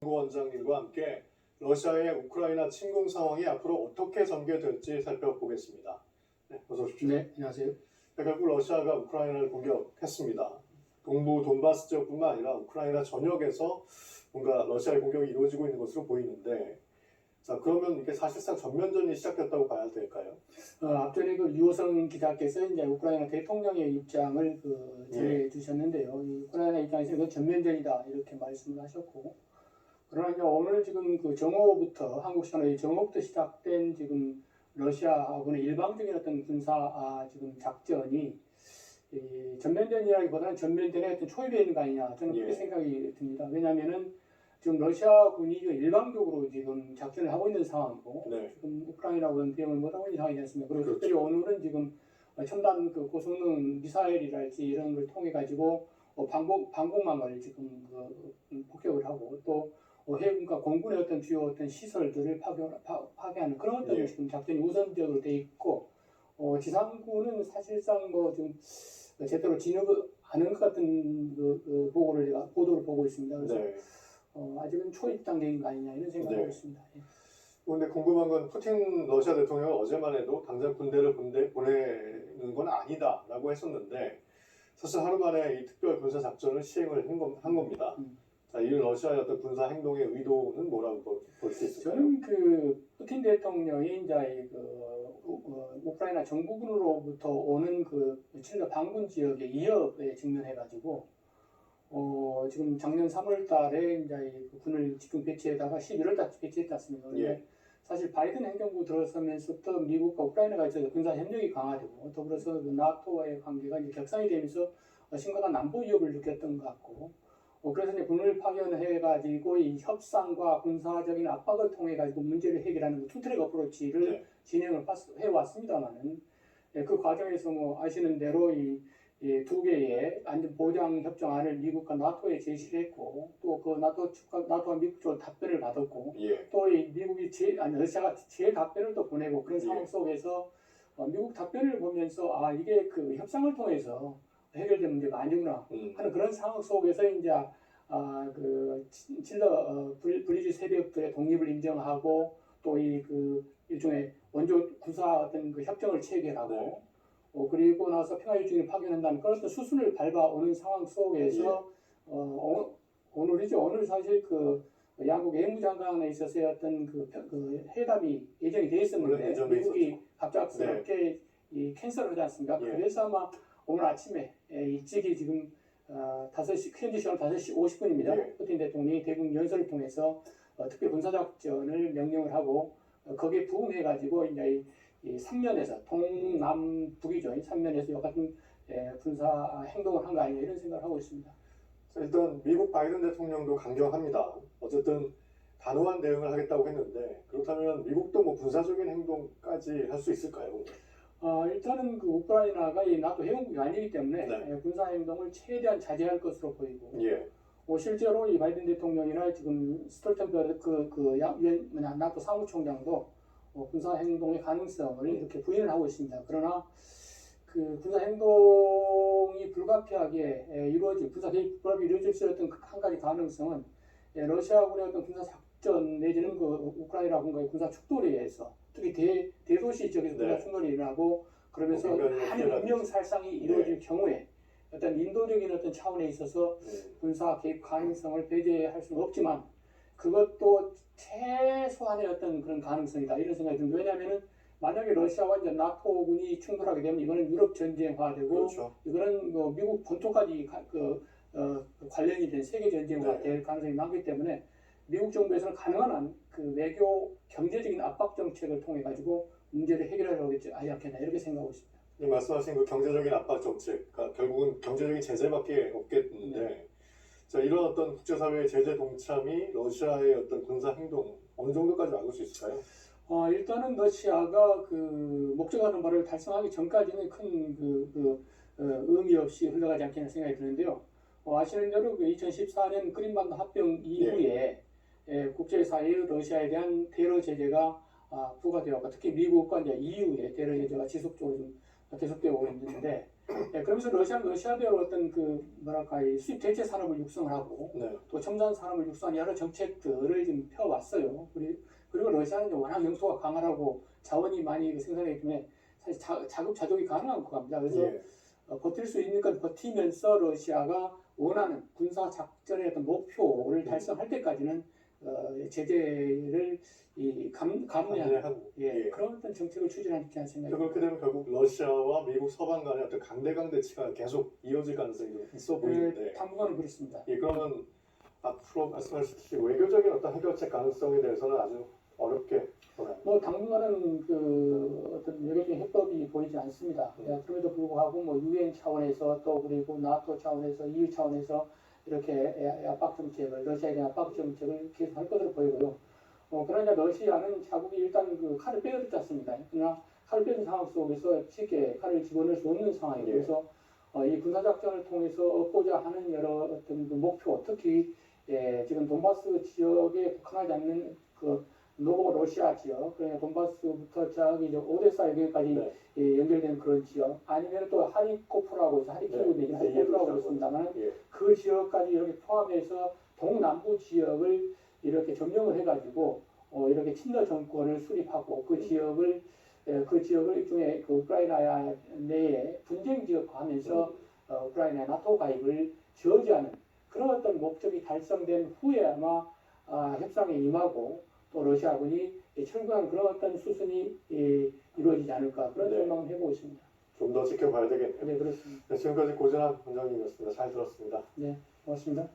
원장님과 함께 러시아의 우크라이나 침공 상황이 앞으로 어떻게 전개될지 살펴보겠습니다. 네, 어서 오십시오. 네, 안녕하세요. 결국 러시아가 우크라이나를 공격했습니다. 동부 돈바스 지역뿐만 아니라 우크라이나 전역에서 뭔가 러시아의 공격이 이루어지고 있는 것으로 보이는데, 자 그러면 이게 사실상 전면전이 시작됐다고 봐야 될까요? 앞전에 유호성 기자께서 이제 우크라이나 대통령의 입장을 전해주셨는데요. 이 우크라이나 입장에서 이건 전면전이다 이렇게 말씀을 하셨고, 그러나 이제 오늘 지금 정오부터 한국 시간으로 정오부터 시작된 지금 러시아하고는 일방적인 어떤 군사 지금 작전이 전면전이라기보다는 전면전의 어떤 초입에 있는 거 아니냐 저는 그렇게 생각이 듭니다. 왜냐하면은 지금 러시아군이 일방적으로 지금 작전을 하고 있는 상황이고, 지금 우크라이나군은 대응을 못하고 있는 상황이지 않습니까? 그리고 특별히 오늘은 지금 첨단 고성능 미사일이랄지 이런 걸 통해 가지고 방공망을 지금 폭격을 하고, 또 해군과 공군의 어떤 주요 어떤 시설들을 파괴하는 그런 어떤 지금 작전이 우선적으로 돼 있고, 지상군은 사실상 좀 제대로 진입을 않은 것 같은 보도를 보고 있습니다. 그래서 아직은 초입 단계인 거 아니냐 이런 생각을 하고 있습니다. 그런데 궁금한 건 푸틴 러시아 대통령은 어제만 해도 당장 군대를 보내는 건 아니다라고 했었는데, 사실 하루 만에 이 특별 군사 작전을 시행을 한 겁니다. 자, 이 러시아의 어떤 군사 행동의 의도는 뭐라고 볼 수 있을까요? 저는 푸틴 대통령이 이제 우크라이나 정부군으로부터 오는 친러 반군 지역의 위협에 직면해가지고 지금 작년 3월달에 이제 군을 집중 배치에다가 11월달 배치했지 않습니까? 사실 바이든 행정부 들어서면서부터 미국과 우크라이나가 있어서 군사 협력이 강화되고, 더불어서 나토와의 관계가 이제 격상이 되면서 심각한 남북 위협을 느꼈던 것 같고, 그래서 이제 군을 파견해가지고 이 협상과 군사적인 압박을 통해가지고 문제를 해결하는 투트랙 어프로치를 진행을 해왔습니다만은, 그 과정에서 아시는 대로 이 두 개의 안전 보장 협정안을 미국과 나토에 제시를 했고, 또 그 나토와 미국 쪽으로 답변을 받았고, 또 이 러시아가 제 답변을 또 보내고, 그런 상황 속에서 미국 답변을 보면서 이게 협상을 통해서 해결된 문제가 아니구나 하는 그런 상황 속에서 이제 친러 브리지 세력들의 독립을 인정하고, 또 일종의 원조 군사 어떤 협정을 체결하고, 그리고 나서 평화유지를 파견한다는 그런 수순을 밟아오는 상황 속에서 오늘 사실 양국 외무장관에 있어서의 어떤 회담이 예정이 돼 있었는데 미국이 갑작스럽게 캔슬을 하지 않습니까? 그래서 아마 오늘 아침에 일찍이 지금 5시, 현지 시간 5시 50분입니다. 푸틴 대통령이 대국 연설을 통해서 특별 군사작전을 명령을 하고, 거기에 부응해가지고 이제 이 3면에서 동남북이죠. 이 3면에서 이 같은 군사 행동을 한 거 아니냐 이런 생각을 하고 있습니다. 일단 미국 바이든 대통령도 강경합니다. 어쨌든 단호한 대응을 하겠다고 했는데, 그렇다면 미국도 군사적인 행동까지 할 수 있을까요? 일단은 우크라이나가 이 나토 회원국이 아니기 때문에 군사 행동을 최대한 자제할 것으로 보이고, 실제로 이 바이든 대통령이나 지금 스톨텐베르그 나토 사무총장도 군사 행동의 가능성을 이렇게 부인을 하고 있습니다. 그러나 군사 행동이 불가피하게 군사 개입 불가피하게 이루어질 수 있는 한 가지 가능성은 러시아군의 어떤 군사 작전 내지는 우크라이나군과의 군사 축돌에 의해서, 특히 대도시 지역에서 군사 충돌이 일어나고 그러면서 많은 인명살상이 이루어질 경우에 어떤 인도적인 어떤 차원에 있어서 군사 개입 가능성을 배제할 수는 없지만, 그것도 최소한의 어떤 그런 가능성이다 이런 생각이 듭니다. 왜냐하면은 만약에 러시아와 이제 나토군이 충돌하게 되면 이거는 유럽 전쟁화되고, 이거는 미국 본토까지 관련이 된 세계 전쟁화가 될 가능성이 많기 때문에 미국 정부에서는 가능한 한 외교 경제적인 압박 정책을 통해 가지고 문제를 해결하려고 하지 않겠나 이렇게 생각하고 있습니다. 말씀하신 경제적인 압박 정책, 결국은 경제적인 제재밖에 없겠는데, 자, 이런 어떤 국제사회의 제재 동참이 러시아의 어떤 군사 행동 어느 정도까지 막을 수 있을까요? 일단은 러시아가 목적하는 바를 달성하기 전까지는 큰 의미 없이 흘러가지 않겠나 생각이 드는데요. 아시는 대로 2014년 크림반도 합병 이후에 국제사회의 러시아에 대한 테러 제재가 부과되었고, 특히 미국과 이제 EU의 테러 제재가 지속적으로 계속되고 있는데, 예, 그러면서 러시아는 러시아대로 어떤 그 뭐랄까 이 수입 대체 산업을 육성을 하고 네. 또 첨단 산업을 육성한 여러 정책들을 지금 펴왔어요. 그리고 러시아는 이제 워낙 영토가 강하고 자원이 많이 생산되기 때문에 사실 자급자족이 가능한 국가입니다. 그래서 예. 버틸 수 있는 건 버티면서 러시아가 원하는 군사 작전의 어떤 목표를 달성할 때까지는 제재를 감내하는 하고 예, 그런 어떤 정책을 추진하지 않는 생각입니다. 그렇게 되면 결국 러시아와 미국 서방 간의 어떤 강대치가 계속 이어질 가능성이 좀 있어 보이는데 당분간은 그렇습니다. 예, 그러면 앞으로 말씀하셨듯이 외교적인 어떤 해결책 가능성에 대해서는 아주 어렵게 보나요? 뭐 당분간은 그 어떤 외교적인 해법이 보이지 않습니다. 예, 그럼에도 불구하고 뭐 유엔 차원에서 또 그리고 나토 차원에서 EU 차원에서 이렇게 압박 정책을 러시아에 대한 압박 정책을 계속할 것으로 보이고요. 그러나 러시아는 자국이 일단 그 칼을 빼앗지 않습니다. 그러나 칼을 빼앗은 상황 속에서 쉽게 칼을 집어넣을 수 없는 상황이에요. 예. 그래서 이 군사작전을 통해서 얻고자 하는 여러 어떤 그 목표, 특히 지금 돈바스 지역에 국한하지 않는 그 노보러시아 지역, 그러니까 돈바스부터 저기 이제 오데사 여기까지 네. 연결되는 그런 지역, 아니면 또 하리코프라고 해서 하리키브 내지 하리코프라고 있습니다만 예. 그 지역까지 이렇게 포함해서 동남부 지역을 이렇게 점령을 해가지고 이렇게 친러 정권을 수립하고 그 지역을 일종의 그 우크라이나 내에 분쟁 지역화하면서 우크라이나 나토 가입을 저지하는 그런 어떤 목적이 달성된 후에 아마 협상에 임하고 또 러시아군이 철군한 그런 어떤 수순이 이루어지지 않을까 그런 전망을 해보고 있습니다. 좀 더 지켜봐야 되겠네요. 네, 그렇습니다. 네, 지금까지 고진환 원장님이었습니다. 잘 들었습니다. 네, 고맙습니다.